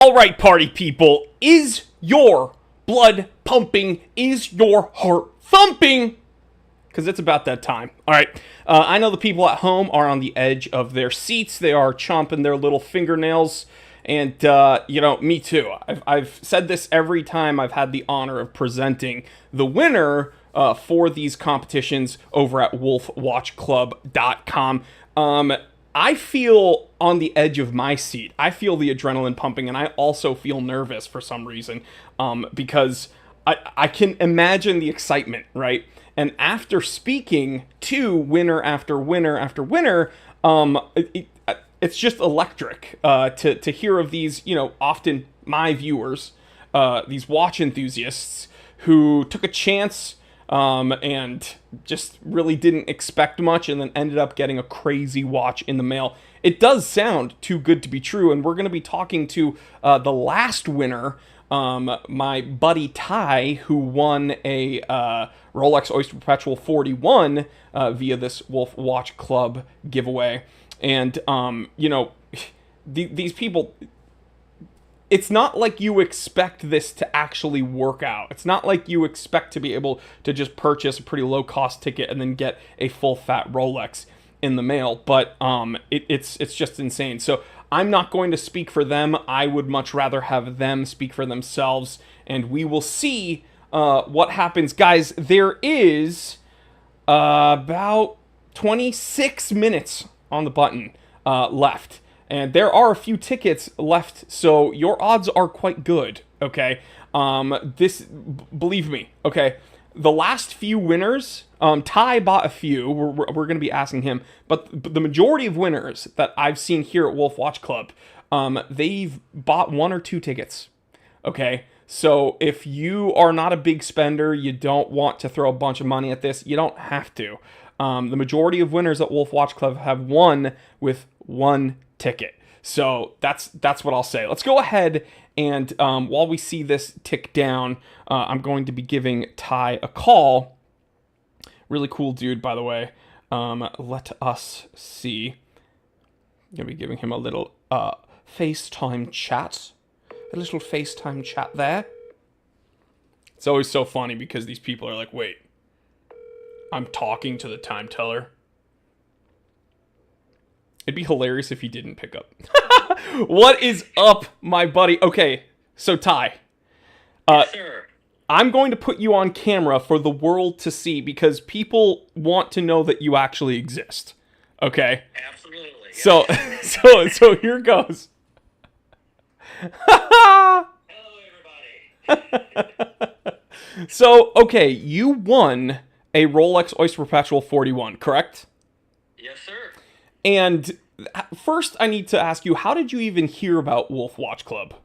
All right, party people, is your blood pumping? Is your heart thumping? Because it's about that time. All right. I know the people at home are on the edge of their seats. They are chomping their little fingernails. And, me too. I've said this every time I've had the honor of presenting the winner for these competitions over at wolfwatchclub.com. I feel on the edge of my seat. I feel the adrenaline pumping, and I also feel nervous for some reason because I can imagine the excitement, right? And after speaking to winner after winner after winner, it's just electric to hear of these, often my viewers, these watch enthusiasts who took a chance and just really didn't expect much and then ended up getting a crazy watch in the mail. It does sound too good to be true, and we're going to be talking to the last winner, my buddy Ty, who won a Rolex Oyster Perpetual 41 via this Wolf Watch Club giveaway. And, these people, it's not like you expect this to actually work out. It's not like you expect to be able to just purchase a pretty low-cost ticket and then get a full-fat Rolex in the mail. But it's just insane. So I'm not going to speak for them. I would much rather have them speak for themselves. And we will see what happens. Guys, there is about 26 minutes on the button left. And there are a few tickets left, so your odds are quite good, okay? Believe me, okay? The last few winners, Ty bought a few. We're going to be asking him. But the majority of winners that I've seen here at Wolf Watch Club, they've bought one or two tickets, okay? So if you are not a big spender, you don't want to throw a bunch of money at this, you don't have to. The majority of winners at Wolf Watch Club have won with one ticket. So that's what I'll say. Let's go ahead and while we see this tick down, I'm going to be giving Ty a call. Really cool dude, by the way. Let us see. I'm going to be giving him a little FaceTime chat. A little FaceTime chat there. It's always so funny because these people are like, wait, I'm talking to the time teller. It'd be hilarious if he didn't pick up. What is up, my buddy? Okay, so Ty. Yes, sir. I'm going to put you on camera for the world to see because people want to know that you actually exist. Okay? Absolutely. So so here goes. Hello, everybody. So, okay, you won a Rolex Oyster Perpetual 41, correct? Yes, sir. And first, I need to ask you, how did you even hear about Wolf Watch Club?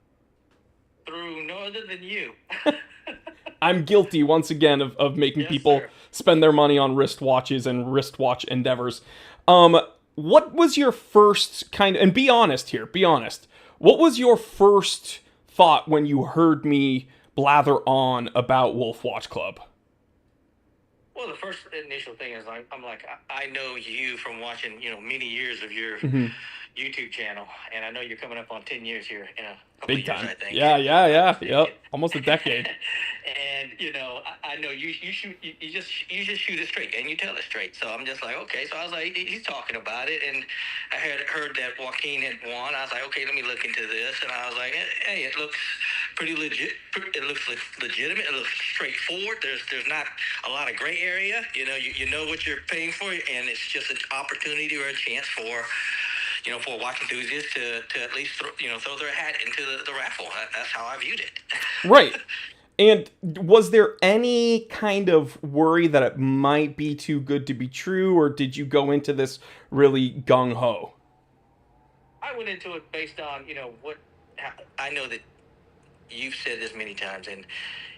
Through no other than you. I'm guilty, once again, of making Yes, people sir. spend their money on wristwatches and wristwatch endeavors. What was your first and be honest here, be honest. What was your first thought when you heard me blather on about Wolf Watch Club? Well, the first initial thing is I'm like, I know you from watching, many years of your YouTube channel, and I know you're coming up on 10 years here in a couple Big of years, time. I think. Yeah. Yep. Almost a decade. And I know you shoot you just shoot it straight and you tell it straight. So I'm just like, okay. So I was like, he's talking about it, and I had heard that Joaquin had won. I was like, okay, let me look into this, and I was like, hey, it looks pretty legit. It looks legitimate. It looks straightforward. There's not a lot of gray area. You know what you're paying for, and it's just an opportunity or a chance for watch enthusiasts to at least throw their hat into the raffle. That's how I viewed it. Right. And was there any kind of worry that it might be too good to be true, or did you go into this really gung-ho? I went into it based on, I know that you've said this many times, and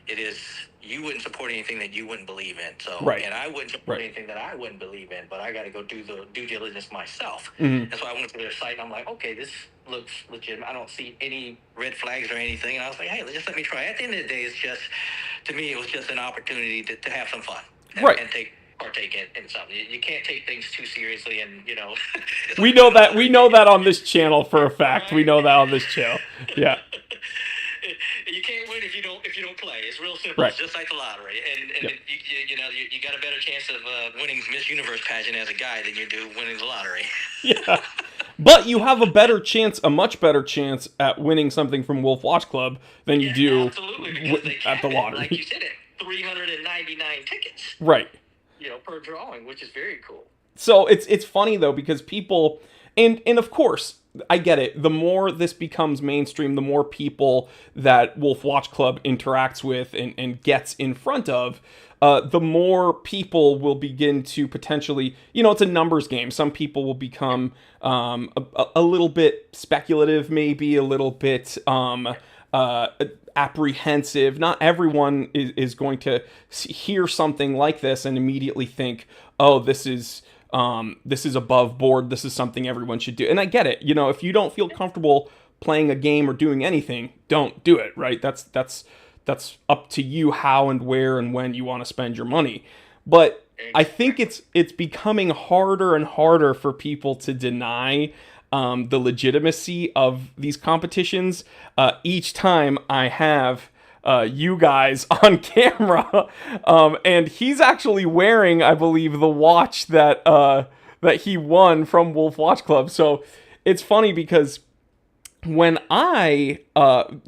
it is, you wouldn't support anything that you wouldn't believe in. So, Right. And I wouldn't support anything that I wouldn't believe in, but I got to go do the due diligence myself. Mm-hmm. And so I went to their site, and I'm like, okay, this looks legitimate. I don't see any red flags or anything. And I was like, hey, just let me try. At the end of the day, it's just, to me, it was just an opportunity to have some fun. Right. And take partake in something. You can't take things too seriously, and it's We like know that. We know that on this channel for a fact. We right. know that on this channel. Yeah. You can't win if you don't play. It's real simple. Right. It's just like the lottery, and Yep. you got a better chance of winning Miss Universe pageant as a guy than you do winning the lottery. Yeah. But you have a better chance, a much better chance at winning something from Wolf Watch Club than you Yeah, do absolutely, because they at cap the it, like you lottery. said, at 399 tickets, Right. per drawing, which is very cool. So it's funny though because people and of course I get it. The more this becomes mainstream, the more people that Wolf Watch Club interacts with and gets in front of, the more people will begin to potentially, it's a numbers game. Some people will become a little bit speculative, maybe a little bit apprehensive. Not everyone is going to hear something like this and immediately think, oh, this is above board. This is something everyone should do. And I get it. If you don't feel comfortable playing a game or doing anything, don't do it, right? That's up to you how and where and when you want to spend your money. But I think it's becoming harder and harder for people to deny the legitimacy of these competitions each time I have you guys on camera, and he's actually wearing, I believe, the watch that he won from Wolf Watch Club. So it's funny because when I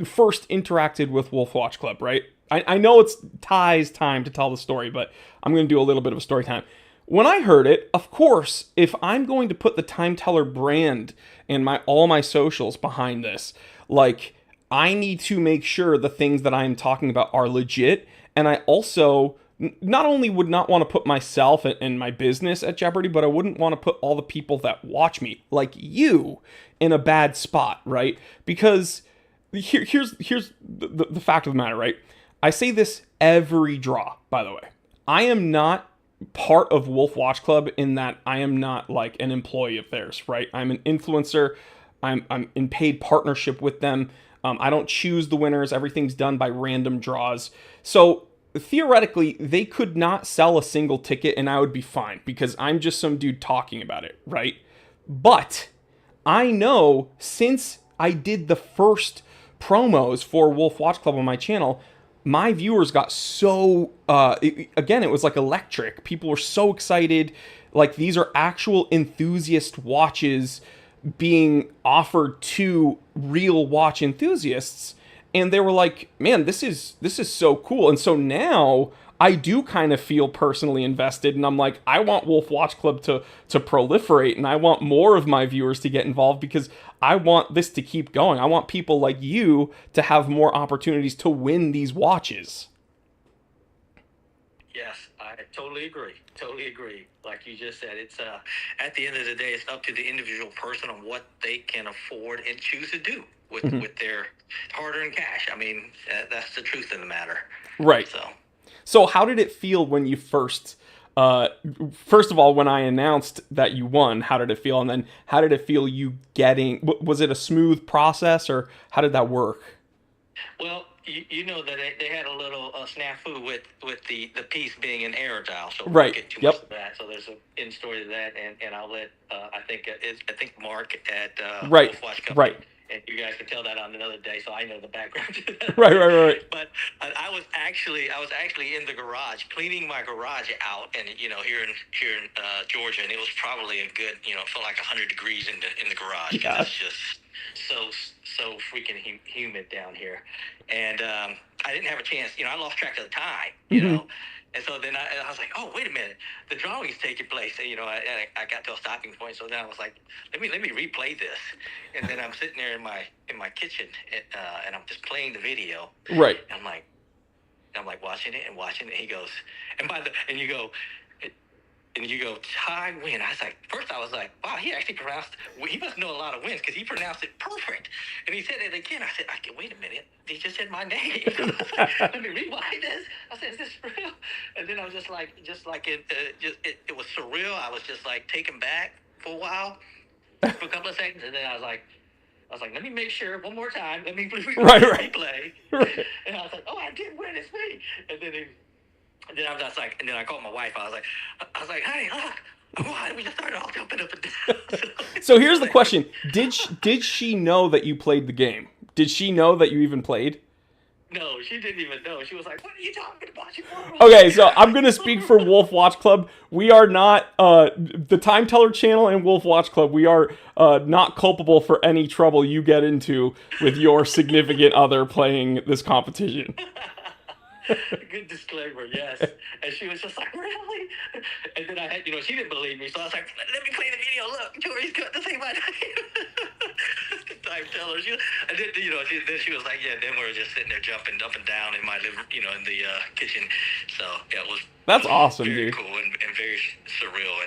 first interacted with Wolf Watch Club, right? I know it's Ty's time to tell the story, but I'm going to do a little bit of a story time. When I heard it, of course, if I'm going to put the Time Teller brand and all my socials behind this, like, I need to make sure the things that I'm talking about are legit. And I also not only would not want to put myself and my business at jeopardy, but I wouldn't want to put all the people that watch me, like you, in a bad spot, right? Because here's the fact of the matter, right? I say this every draw, by the way. I am not part of Wolf Watch Club in that I am not like an employee of theirs, right? I'm an influencer. I'm in paid partnership with them. I don't choose the winners. Everything's done by random draws. So theoretically, they could not sell a single ticket and I would be fine because I'm just some dude talking about it, right? But I know since I did the first promos for Wolf Watch Club on my channel, my viewers got so, again, it was like electric. People were so excited. Like, these are actual enthusiast watches being offered to real watch enthusiasts, and they were like, man, this is so cool. And so now I do kind of feel personally invested, and I'm like, I want Wolf Watch Club to proliferate, and I want more of my viewers to get involved because I want this to keep going. I want people like you to have more opportunities to win these watches. Yes, I totally agree. Totally agree. Like you just said, it's at the end of the day, it's up to the individual person on what they can afford and choose to do with their hard-earned cash. I mean, that's the truth of the matter. Right. So how did it feel when you first of all, when I announced that you won, how did it feel? And then how did it feel you getting, was it a smooth process or how did that work? Well, you know that they had a little snafu with the piece being an air dial, so we Right. won't get too Yep. much of that. So there's an in story to that, and I'll let I think Mark at Right. Wolf Watch Company, Right. and you guys can tell that on another day. So I know the background to that. Right. But I was actually in the garage cleaning my garage out, and here in Georgia, and it was probably a good it felt like 100 degrees in the garage because Yeah. it's just so freaking humid down here, and I didn't have a chance. I lost track of the time. And so then I was like, oh, wait a minute, the drawing's taking place. And, I got to a stopping point. So then I was like, let me replay this. And then I'm sitting there in my kitchen, and I'm just playing the video. Right. And I'm like watching it. And he goes, and you go, Ty win. I was like, wow, he actually he must know a lot of wins because he pronounced it perfect. And he said it again. I said, wait a minute. He just said my name. Let me rewind this. I said, is this real? And then I was just like it was surreal. I was just like taken back for a while, for a couple of seconds. And then I was like, let me make sure one more time. Let me replay. Right. And I was like, oh, I did win. It's me. And then And then I was just like, and then I called my wife. I was like, hey, look, why we just started all jumping up and down. So here's the question: did she know that you played the game? Did she know that you even played? No, she didn't even know. She was like, "What are you talking about? You Okay, so I'm gonna speak for Wolf Watch Club. We are not the Time Teller channel and Wolf Watch Club. We are not culpable for any trouble you get into with your significant other playing this competition. Good disclaimer, yes. And she was just like, really? And then I had, she didn't believe me, so I was like, let me play the video. Look, Tori's got the same idea. The time teller. And then, then she was like, yeah. Then we were just sitting there jumping up and down in my living, in the kitchen. So yeah, That's it was awesome, very dude. cool and very surreal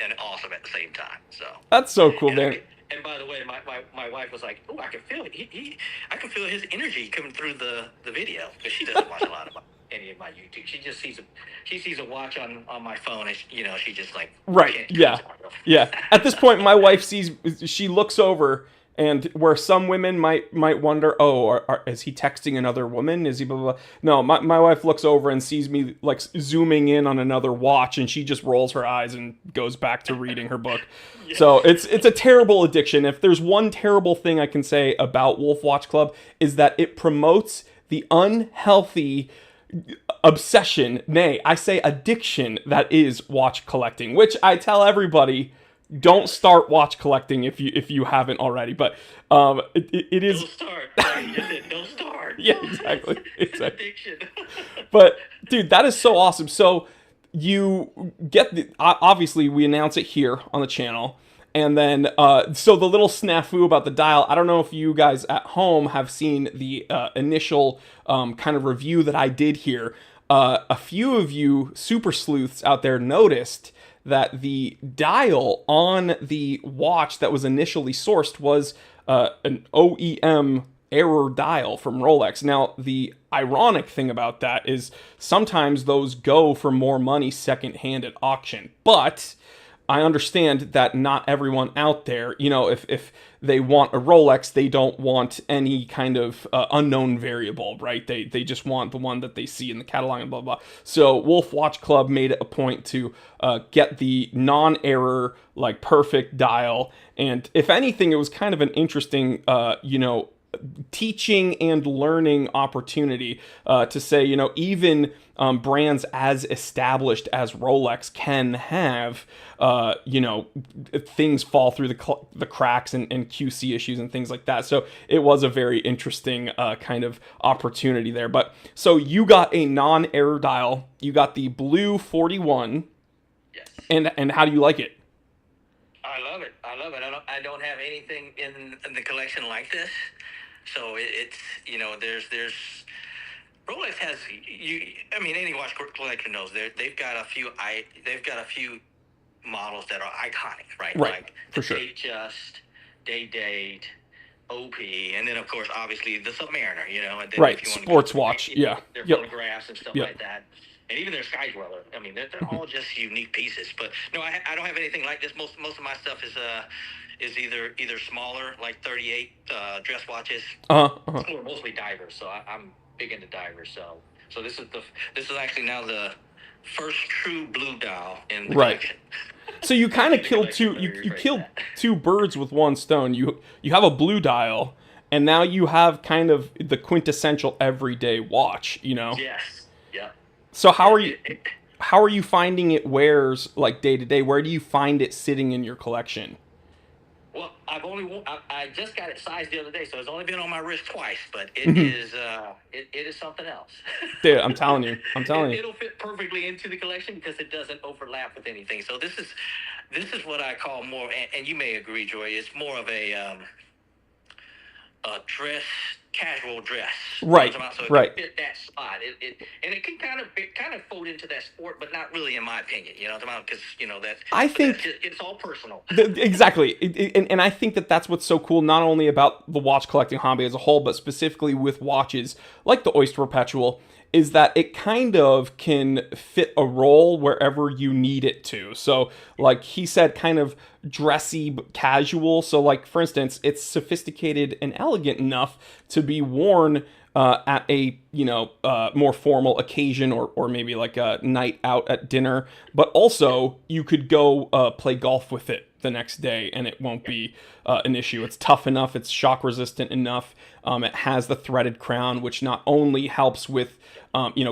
and awesome at the same time. So That's so cool, man. And by the way, my wife was like, "Oh, I can feel it. I can feel his energy coming through the video because she doesn't watch a lot of any of my YouTube. She just sees a watch on my phone, and she just like Right. Yeah. At this point, my wife she looks over, and where some women might wonder, oh, is he texting another woman? Is he blah, blah, blah? No, my wife looks over and sees me like zooming in on another watch, and she just rolls her eyes and goes back to reading her book. Yes. So it's a terrible addiction. If there's one terrible thing I can say about Wolf Watch Club is that it promotes the unhealthy obsession, nay, I say addiction, that is watch collecting, which I tell everybody, don't start watch collecting if you haven't already. But it is. Don't start. Like you said, don't start. Yeah, exactly. Addiction. But dude, that is so awesome. So you get obviously we announce it here on the channel. And then, so the little snafu about the dial, I don't know if you guys at home have seen the initial kind of review that I did here. A few of you super sleuths out there noticed that the dial on the watch that was initially sourced was an OEM error dial from Rolex. Now, the ironic thing about that is sometimes those go for more money secondhand at auction, but I understand that not everyone out there, if they want a Rolex, they don't want any kind of unknown variable, right? They just want the one that they see in the catalog and blah, blah. So Wolf Watch Club made it a point to get the non-error, like perfect dial. And if anything, it was kind of an interesting, teaching and learning opportunity to say, even brands as established as Rolex can have, things fall through the cracks and QC issues and things like that. So it was a very interesting kind of opportunity there. But so you got a non-error dial. You got the blue 41. Yes. And how do you like it? I love it. I don't have anything in the collection like this. So it's there's Rolex has any watch collector knows they've got a few models that are iconic, right? Like for sure. Datejust, Day Date, OP, and then of course obviously the Submariner, and then right, if you want sports watch, their photographs and stuff like that. And even their Sky Dweller. I mean, they're all just unique pieces. But no, I don't have anything like this. Most of my stuff is either smaller, like 38 dress watches, or mostly divers. So I'm big into divers. So this is actually now the first true blue dial in the collection. So you kind of killed two birds with one stone. You have a blue dial, and now you have kind of the quintessential everyday watch. Yes. Yeah. So how are you finding it wears like day to day? Where do you find it sitting in your collection? Well, I just got it sized the other day, so it's only been on my wrist twice, but it is it is something else. Dude, I'm telling you. It'll fit perfectly into the collection because it doesn't overlap with anything. So this is what I call more, and you may agree, Joy, it's more of a casual dress. Right. So it can fit that spot. It can kind of fold into that sport, but not really, in my opinion. You know what I'm talking about? Because I think it's all personal. Exactly, and I think that's what's so cool, not only about the watch collecting hobby as a whole, but specifically with watches like the Oyster Perpetual, is that it kind of can fit a role wherever you need it to. So like he said, kind of dressy but casual. So like, for instance, it's sophisticated and elegant enough to be worn at a more formal occasion, or maybe like a night out at dinner. But also you could go play golf with it the next day, and it won't be an issue. It's tough enough. It's shock resistant enough. It has the threaded crown, which not only helps with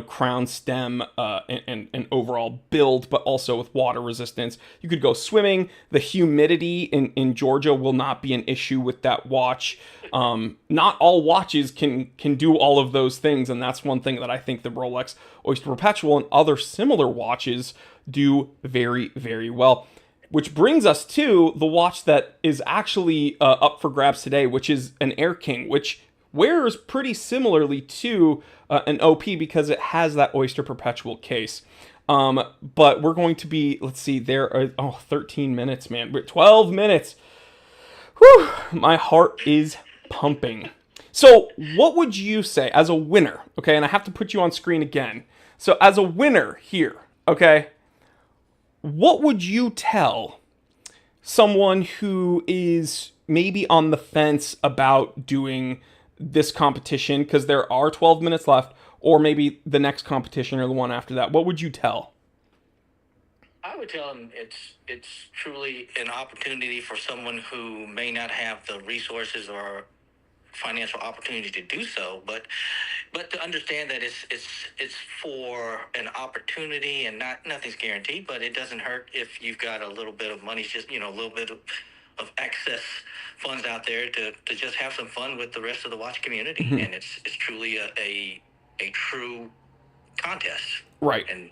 crown stem and overall build, but also with water resistance. You could go swimming. The humidity in Georgia will not be an issue with that watch. Not all watches can do all of those things, and that's one thing that I think the Rolex Oyster Perpetual and other similar watches do very, very well. Which brings us to the watch that is actually up for grabs today, which is an Air King, which wears pretty similarly to an OP because it has that Oyster Perpetual case. But we're going to be, let's see, 13 minutes, man. 12 minutes. Whew, my heart is pumping. So what would you say as a winner, okay? And I have to put you on screen again. So as a winner here, okay, what would you tell someone who is maybe on the fence about doing this competition, because there are 12 minutes left, or maybe the next competition or the one after that? What would you tell? I would tell them it's truly an opportunity for someone who may not have the resources or financial opportunity to do so, but to understand that it's for an opportunity, and nothing's guaranteed, but it doesn't hurt if you've got a little bit of money, just a little bit of excess funds out there to just have some fun with the rest of the watch community. Mm-hmm. And it's truly a true contest, right? And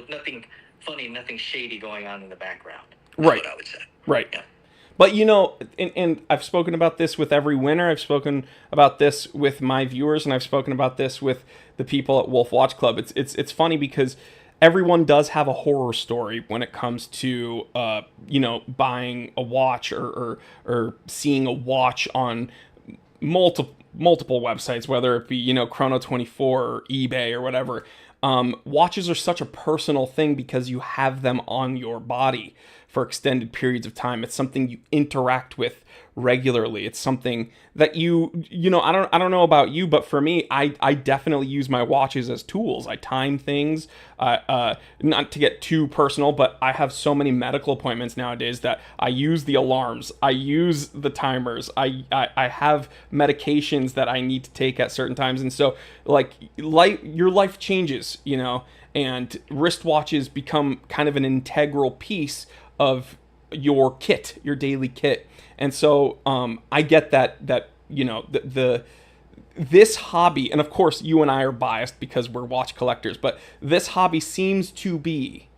nothing funny, nothing shady going on in the background. That's right. What I would say. Right. Yeah. But and I've spoken about this with every winner. I've spoken about this with my viewers, and I've spoken about this with the people at Wolf Watch Club. It's funny because everyone does have a horror story when it comes to buying a watch or seeing a watch on multiple websites, whether it be Chrono24 or eBay or whatever. Watches are such a personal thing because you have them on your body for extended periods of time. It's something you interact with regularly. It's something that I don't know about you, but for me, I definitely use my watches as tools. I time things, not to get too personal, but I have so many medical appointments nowadays that I use the alarms, I use the timers, I have medications that I need to take at certain times. And so your life changes, and wristwatches become kind of an integral piece of your kit, your daily kit. And so I get that this hobby, and of course you and I are biased because we're watch collectors, but this hobby seems to be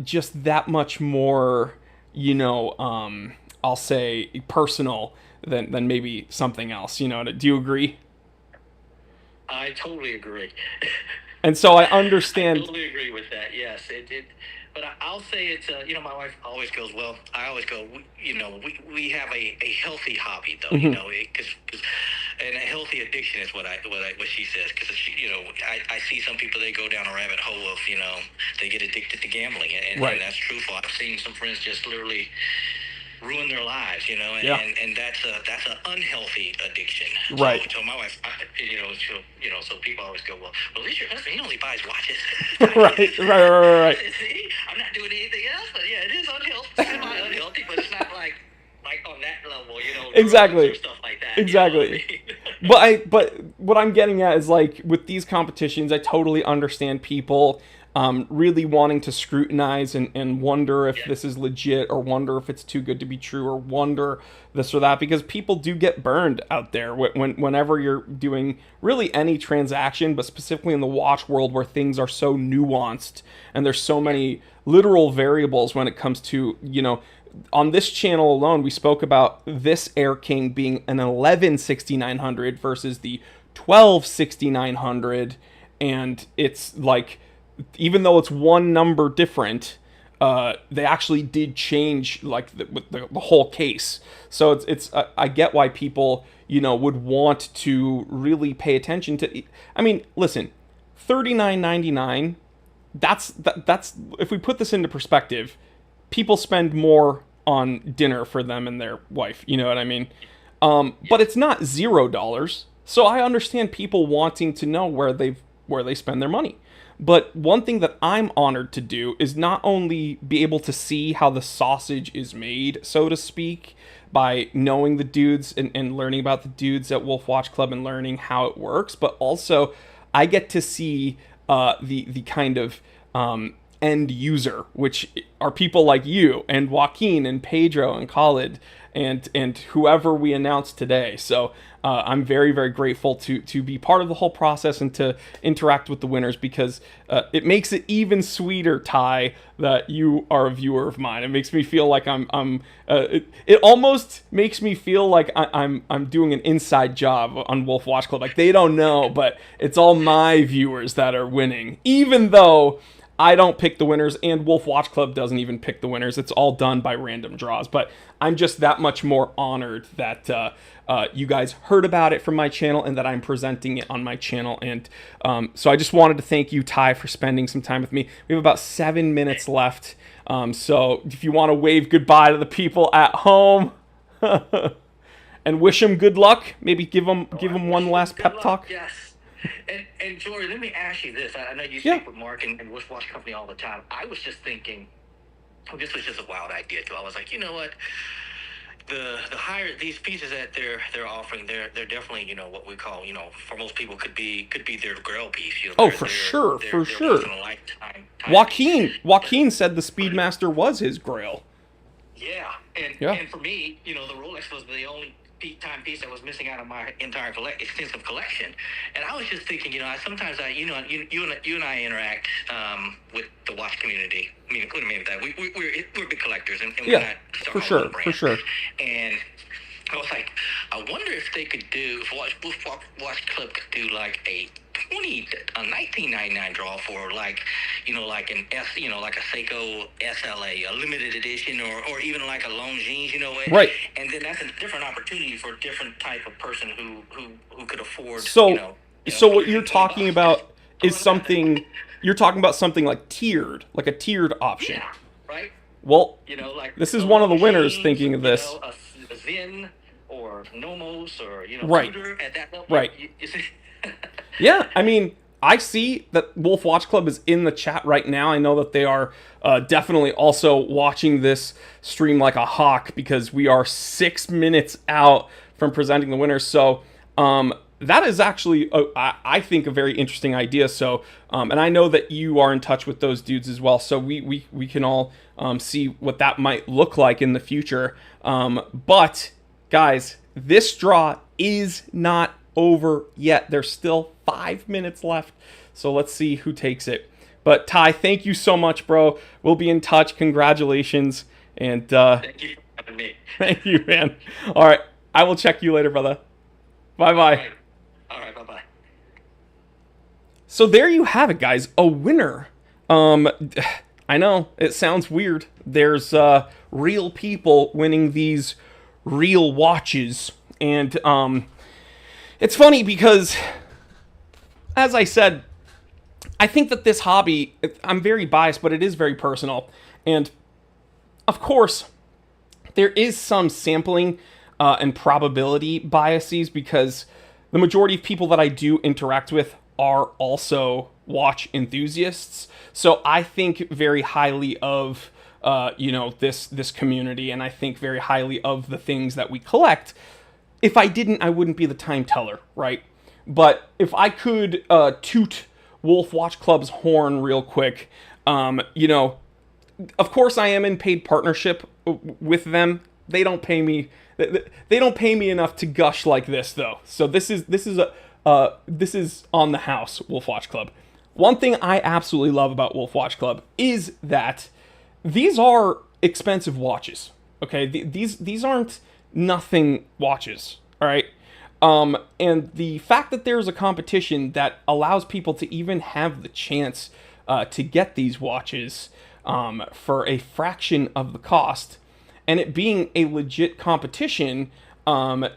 just that much more, I'll say personal than maybe something else. Do you agree? I totally agree. And so I understand. I totally agree with that. Yes, but I'll say it's my wife always goes, well, I always go, we have a healthy hobby though, mm-hmm. Because and a healthy addiction is what she says, because I see some people, they go down a rabbit hole of they get addicted to gambling, and, right. And that's truthful. I've seen some friends just literally ruin their lives, and that's an unhealthy addiction. Right. So my wife, so people always go, well, at least your husband, he only buys watches. right. See, I'm not doing anything else, but yeah, it is unhealthy. It's unhealthy, but it's not like on that level, exactly. Or stuff like that. Exactly. But what I'm getting at is, like, with these competitions, I totally understand people really wanting to scrutinize and wonder if this is legit, or wonder if it's too good to be true, or wonder this or that, because people do get burned out there whenever you're doing really any transaction, but specifically in the watch world where things are so nuanced and there's so many literal variables when it comes to, on this channel alone, we spoke about this Air King being an 11/6900 versus the 12/6900, and it's like, even though it's one number different, they actually did change the whole case. So it's I get why people would want to really pay attention to. I mean, listen, $39.99. That's if we put this into perspective, people spend more on dinner for them and their wife. You know what I mean? But it's not $0. So I understand people wanting to know where they spend their money. But one thing that I'm honored to do is not only be able to see how the sausage is made, so to speak, by knowing the dudes and learning about the dudes at Wolf Watch Club and learning how it works, but also I get to see the kind of end user, which are people like you and Joaquin and Pedro and Khalid and whoever we announced today. So I'm very, very grateful to be part of the whole process and to interact with the winners, because it makes it even sweeter, Ty, that you are a viewer of mine. It makes me feel like it almost makes me feel like I'm doing an inside job on Wolf Watch Club. Like, they don't know, but it's all my viewers that are winning, even though I don't pick the winners, and Wolf Watch Club doesn't even pick the winners. It's all done by random draws. But I'm just that much more honored that you guys heard about it from my channel and that I'm presenting it on my channel. And so I just wanted to thank you, Ty, for spending some time with me. We have about 7 minutes left. So if you want to wave goodbye to the people at home and wish them good luck, maybe give them one last pep talk. Yes. And Jory, let me ask you this. I know you Yeah. speak with Mark and Wolf Watch Company all the time. I was just thinking, this was just a wild idea too. I was like, you know what? The higher these pieces that they're offering, they're definitely, what we call, for most people could be their grail piece. Oh, for sure. Once in a lifetime piece. Joaquin said the Speedmaster was his grail. Yeah, and for me, the Rolex was the only time piece that was missing out of my entire extensive collection. And I was just thinking, sometimes you and I interact with the watch community. I mean, including me with that. We're big collectors, and we're not for sure. And I was like, I wonder if they could do, if Watch Club could do like a 1999 draw for like an S, like a Seiko SLA, a limited edition, or even like a Longines, Right. And then that's a different opportunity for a different type of person who could afford. So what you're talking about is something. You're talking about something like a tiered option. Yeah. Right. Well, like this is one of the winners thinking of this. A Zen or Nomos or right. Tudor at that level. Right. You see? Yeah, I mean, I see that Wolf Watch Club is in the chat right now. I know that they are definitely also watching this stream like a hawk, because we are 6 minutes out from presenting the winners. So that is actually, I think, a very interesting idea. So, and I know that you are in touch with those dudes as well. So we can all see what that might look like in the future. But, guys, this draw is not over yet. There's still 5 minutes left, so let's see who takes it. But Ty, thank you so much, bro. We'll be in touch. Congratulations, and thank you for having me. Thank you, man. All right, I will check you later, brother. Bye. All right, bye. So there you have it, guys. A winner. I know it sounds weird. There's real people winning these real watches, and it's funny because, as I said, I think that this hobby, I'm very biased, but it is very personal. And, of course, there is some sampling and probability biases, because the majority of people that I do interact with are also watch enthusiasts. So I think very highly of, this community, and I think very highly of the things that we collect. If I didn't, I wouldn't be the time teller, right? But if I could toot Wolf Watch Club's horn real quick, of course I am in paid partnership with them. They don't pay me. They don't pay me enough to gush like this, though. So this is on the house, Wolf Watch Club. One thing I absolutely love about Wolf Watch Club is that these are expensive watches. Okay, these aren't nothing watches, all right? And the fact that there's a competition that allows people to even have the chance to get these watches for a fraction of the cost, and it being a legit competition, I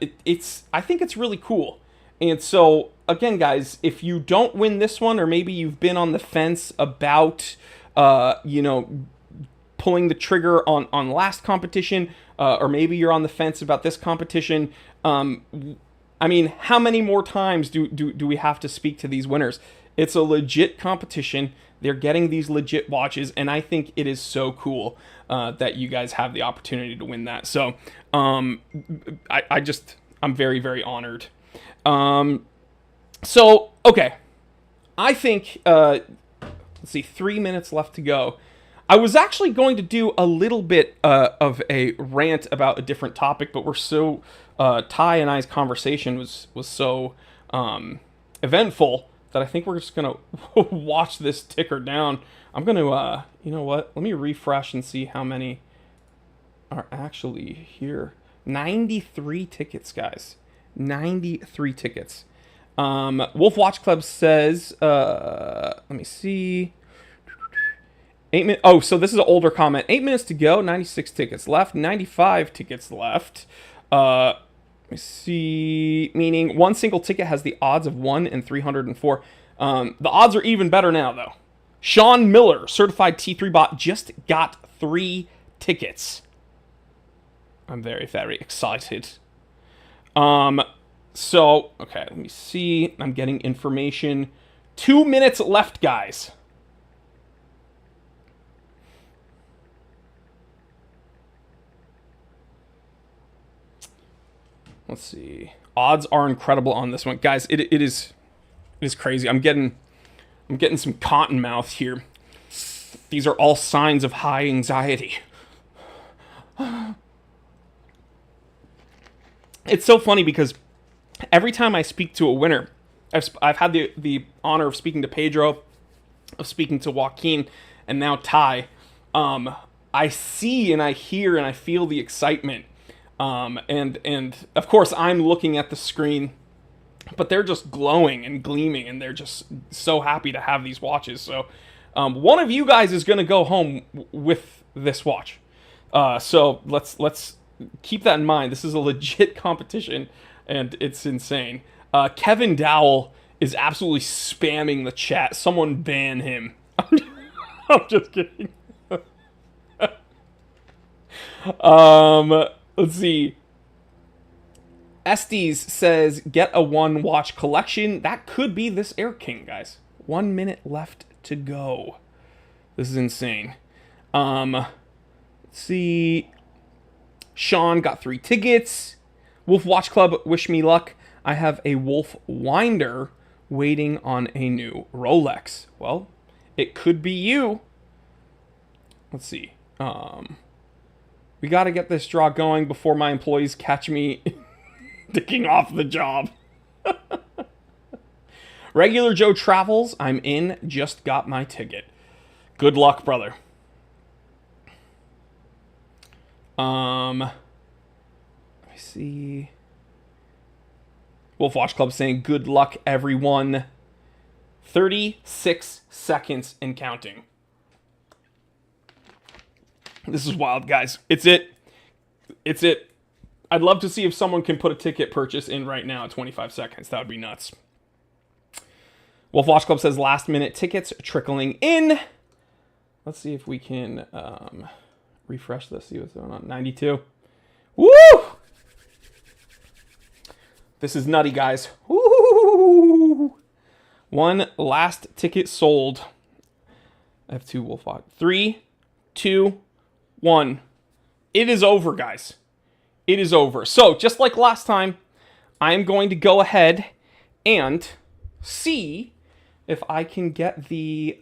think it's really cool. And so, again, guys, if you don't win this one, or maybe you've been on the fence about, pulling the trigger on last competition, or maybe you're on the fence about this competition, I I mean, how many more times do we have to speak to these winners? It's a legit competition. They're getting these legit watches, and I think it is so cool that you guys have the opportunity to win that. So, I'm very, very honored. So, okay. I think, let's see, 3 minutes left to go. I was actually going to do a little bit of a rant about a different topic, but we're so, Ty and I's conversation was so eventful that I think we're just going to watch this ticker down. I'm going to, you know what? Let me refresh and see how many are actually here. 93 tickets, guys. 93 tickets. Wolf Watch Club says, let me see. 8 minutes. Oh, so this is an older comment. 8 minutes to go. 96 tickets left. 95 tickets left. Let me see. Meaning one single ticket has the odds of 1 in 304. The odds are even better now, though. Sean Miller, certified T3 bot, just got 3 tickets. I'm very, very excited. So, okay, let me see. I'm getting information. 2 minutes left, guys. Let's see. Odds are incredible on this one, guys. It is crazy. I'm getting some cotton mouth here. These are all signs of high anxiety. It's so funny because every time I speak to a winner, I've had the honor of speaking to Pedro, of speaking to Joaquin, and now Ty. I see and I hear and I feel the excitement. And of course I'm looking at the screen, but they're just glowing and gleaming, and they're just so happy to have these watches. So one of you guys is going to go home with this watch. So let's keep that in mind. This is a legit competition, and it's insane. Kevin Dowell is absolutely spamming the chat. Someone ban him. I'm just kidding. Let's see. Estes says, get a 1 watch collection. That could be this Air King, guys. 1 minute left to go. This is insane. Let's see. Sean got 3 tickets. Wolf Watch Club, wish me luck. I have a Wolf Winder waiting on a new Rolex. Well, it could be you. Let's see. We got to get this draw going before my employees catch me ticking off the job. Regular Joe Travels, I'm in, just got my ticket. Good luck, brother. Let me see. Wolf Watch Club saying, good luck, everyone. 36 seconds and counting. This is wild, guys. It's it. I'd love to see if someone can put a ticket purchase in right now at 25 seconds. That would be nuts. Wolf Watch Club says last minute tickets trickling in. Let's see if we can refresh this. See what's going on. 92. Woo! This is nutty, guys. Woo! 1 last ticket sold. I have 2 Wolf Watch. 3, 2, 1. It is over, guys. It is over. So, just like last time, I am going to go ahead and see if I can get the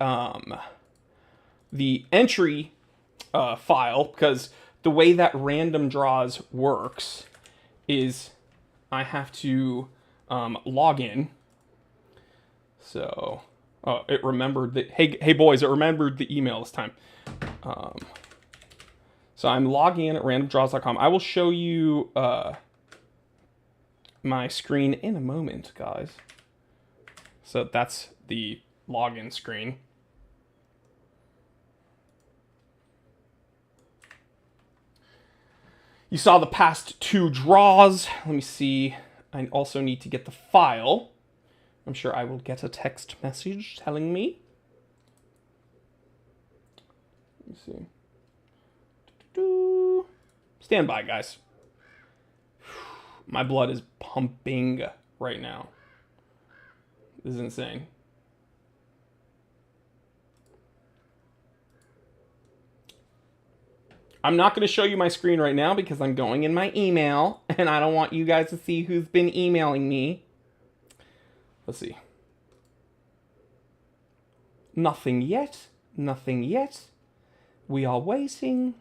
entry file, because the way that random draws works is I have to log in. So, it remembered that. Hey boys, it remembered the email this time. So I'm logging in at randomdraws.com. I will show you my screen in a moment, guys. So that's the login screen. You saw the past 2 draws. Let me see. I also need to get the file. I'm sure I will get a text message telling me. Let me see. Stand by, guys. My blood is pumping right now. This is insane. I'm not going to show you my screen right now because I'm going in my email, and I don't want you guys to see who's been emailing me. Let's see. Nothing yet. Nothing yet. We are waiting.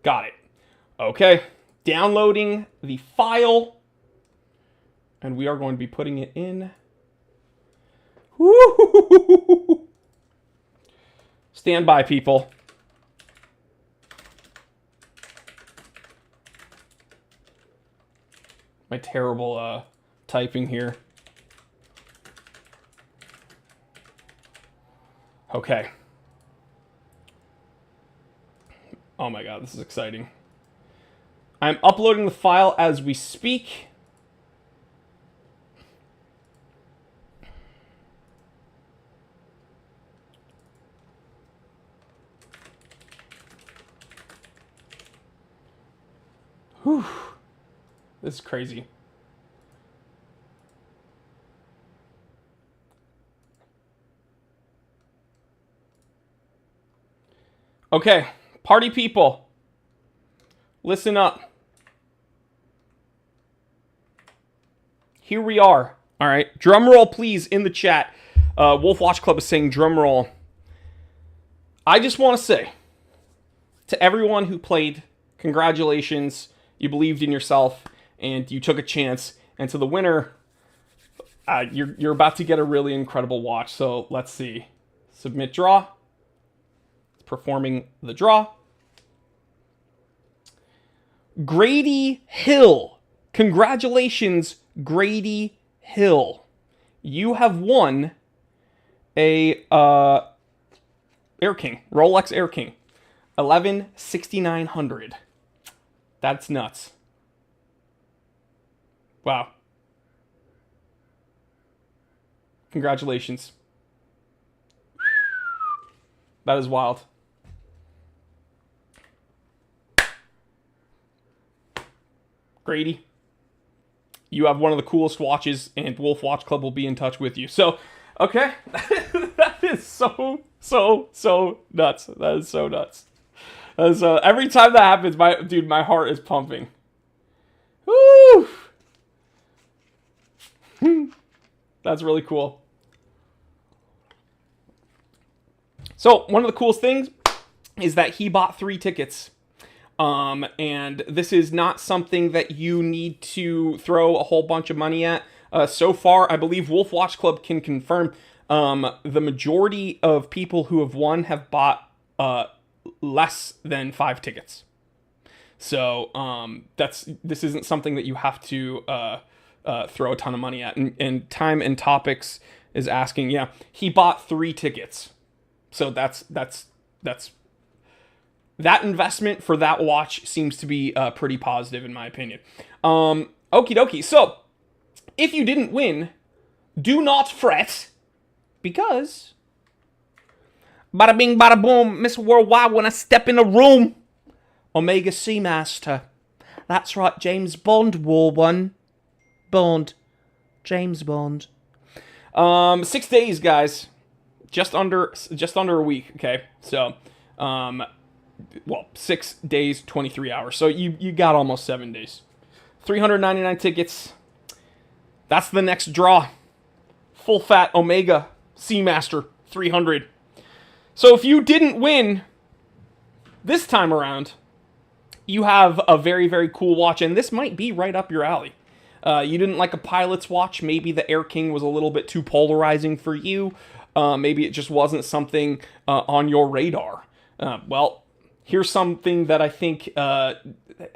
Got it. Okay. Downloading the file. And we are going to be putting it in. Woo! Stand by, people. My terrible typing here. Okay. Oh my god, this is exciting. I'm uploading the file as we speak. Whew. This is crazy. Okay, party people, listen up. Here we are. All right, drum roll, please, in the chat. Wolf Watch Club is saying drum roll. I just want to say to everyone who played, congratulations. You believed in yourself and you took a chance. And to the winner, you're about to get a really incredible watch. So let's see. Submit draw. Performing the draw. Grady Hill. Congratulations, Grady Hill. You have won a Air King, Rolex Air King. 11,6900. That's nuts. Wow. Congratulations. That is wild. Grady, you have one of the coolest watches, and Wolf Watch Club will be in touch with you. So, okay. That is so nuts. That is so nuts. Every time that happens, my heart is pumping. Woo! That's really cool. So, one of the coolest things is that he bought 3 tickets. And this is not something that you need to throw a whole bunch of money at. So far, I believe Wolf Watch Club can confirm the majority of people who have won have bought less than 5 tickets. So this isn't something that you have to throw a ton of money at. And Time and Topics is asking, yeah, he bought 3 tickets. So that's that investment for that watch seems to be pretty positive in my opinion. Okie dokie. So if you didn't win, do not fret, because bada bing, bada boom, Miss Worldwide when I step in a room. Omega Seamaster. That's right, James Bond wore one. Bond. James Bond. 6 days, guys. Just under a week, okay? So, 6 days, 23 hours. So you got almost 7 days. 399 tickets. That's the next draw. Full fat Omega Seamaster 300. So if you didn't win this time around, you have a very, very cool watch, and this might be right up your alley. You didn't like a pilot's watch. Maybe the Air King was a little bit too polarizing for you. Maybe it just wasn't something on your radar. Well, here's something that I think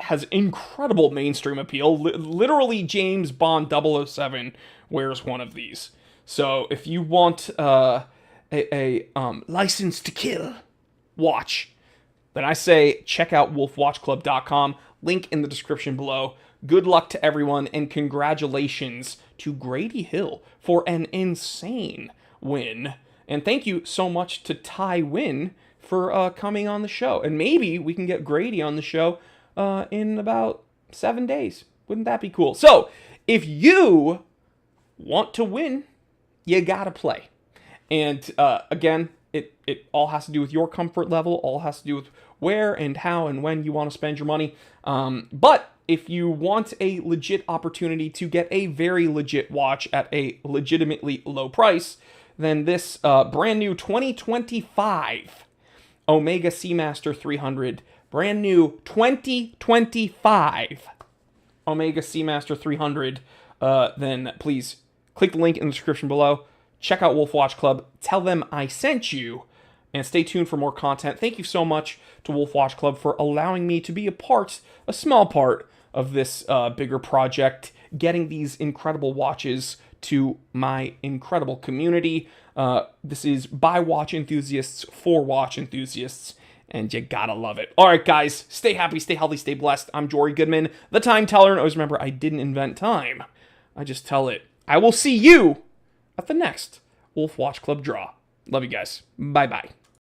has incredible mainstream appeal. Literally, James Bond 007 wears one of these. So if you want a license to kill watch, then I say check out wolfwatchclub.com. Link in the description below. Good luck to everyone, and congratulations to Grady Hill for an insane win. And thank you so much to Ty Win for coming on the show. And maybe we can get Grady on the show in about 7 days. Wouldn't that be cool? So, if you want to win, you gotta play. And again, it all has to do with your comfort level, all has to do with where and how and when you want to spend your money. But if you want a legit opportunity to get a very legit watch at a legitimately low price, then this brand new 2025 Omega Seamaster 300, brand new 2025 Omega Seamaster 300, then please click the link in the description below. Check out Wolf Watch Club. Tell them I sent you. And stay tuned for more content. Thank you so much to Wolf Watch Club for allowing me to be a small part of this bigger project, getting these incredible watches to my incredible community. This is by watch enthusiasts for watch enthusiasts, and you gotta love it. All right, guys, stay happy, stay healthy, stay blessed. I'm Jory Goodman, the Time Teller, and always remember, I didn't invent time. I just tell it. I will see you at the next Wolf Watch Club draw. Love you guys. Bye-bye.